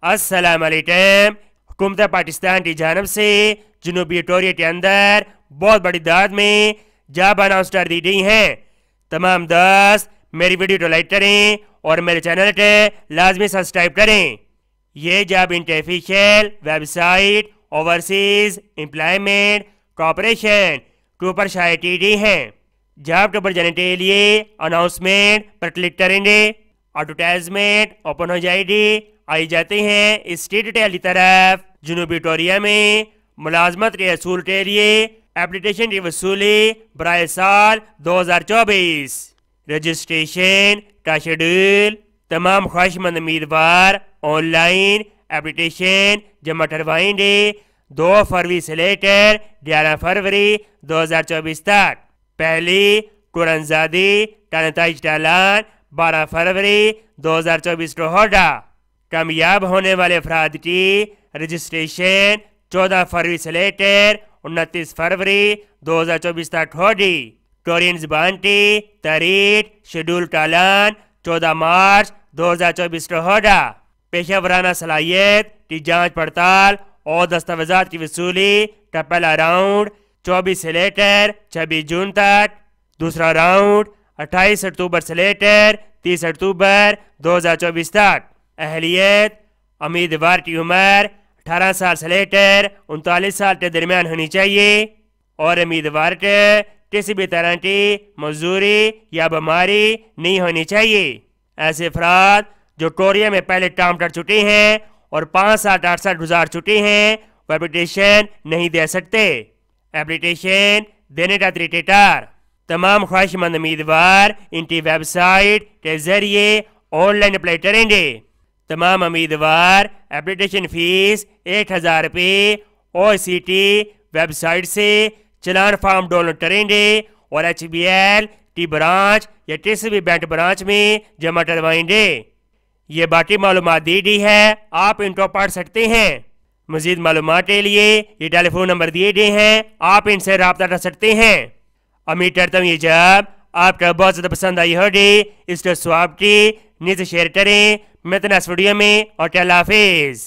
अस्सलाम वालेकुम। हुकूमत पाकिस्तान की जानब से जनूबी विक्टोरिया के अंदर बहुत बड़ी दाद में जॉब अनाउंसर दी गई हैं। तमाम दोस्त मेरी वीडियो को लाइक करें और मेरे चैनल को लाजमी सब्सक्राइब करें। ये जॉब इंटरफिशियल वेबसाइट ओवरसीज एम्प्लॉयमेंट कॉर्पोरेशन के ऊपर शाया की गई हैं। जॉब के ऊपर जाने के लिए अनाउंसमेंट पर क्लिक करेंगे। एडवर्टाइजमेंट ओपन हो जाएगी। आई जाते हैं इस डिटेल की तरफ। जनूबी विक्टोरिया में मुलाजमत के असूल के लिए एप्लीकेशन की वसूली बराए साल 2024। रजिस्ट्रेशन का शेड्यूल। तमाम ख्वाहिशमंद उम्मीदवार ऑनलाइन एप्लीकेशन जमा करवाएंगे 2 फरवरी से लेकर 11 फरवरी 2024 तक। पहली कुरानजादी का नताइज का ऐलान 12 फरवरी 2024 को होगा। कामयाब होने वाले अफराद की रजिस्ट्रेशन 14 फरवरी से लेकर 29 फरवरी 2024 तक होगी। कोरियन ज़बान की तारीख शेड्यूल का ऐलान 14 मार्च 2024 को होगा। पेशा वराना सलाहियत की जांच पड़ताल और दस्तावेजात की वसूली का पहला राउंड 24 से लेकर 26 जून तक। दूसरा राउंड 28 अक्टूबर से लेकर 30 अक्टूबर 2024 तक। अहलियत उम्मीदवार की उम्र 18 साल से लेकर 39 साल के दरमियान होनी चाहिए और उम्मीदवार के किसी भी तरह की मजदूरी या बीमारी नहीं होनी चाहिए। ऐसे अफराद जो कोरिया में पहले काम कर चुके हैं और 5 साल 8 साल गुजार चुके हैं वो एप्लीकेशन नहीं दे सकते। एप्लीकेशन देने का तरीक़ेकार। तमाम ख्वाहिशमंद उम्मीदवार इनकी वेबसाइट के जरिए ऑनलाइन अप्लाई करेंगे। तमाम उम्मीदवार एप्लीकेशन फीस 1000 रुपये OCT वेबसाइट से चलान फॉर्म डाउनलोड करेंगे और HBL की ब्रांच या किसी भी बैंक ब्रांच में जमा करवाएंगे। ये बाकी मालूमात दी गई है, आप इनको पढ़ सकते हैं। मजीद मालूमात के लिए ये टेलीफोन नंबर दिए गए हैं, आप इनसे रब्ता कर सकते हैं। उम्मीद करता हूँ ये जॉब आपका बहुत ज़्यादा पसंद आई होगी। इसको स्वाब की नीचे शेयर करें। मैं तो नेक्स्ट वीडियो में और अल्लाह हाफिज़।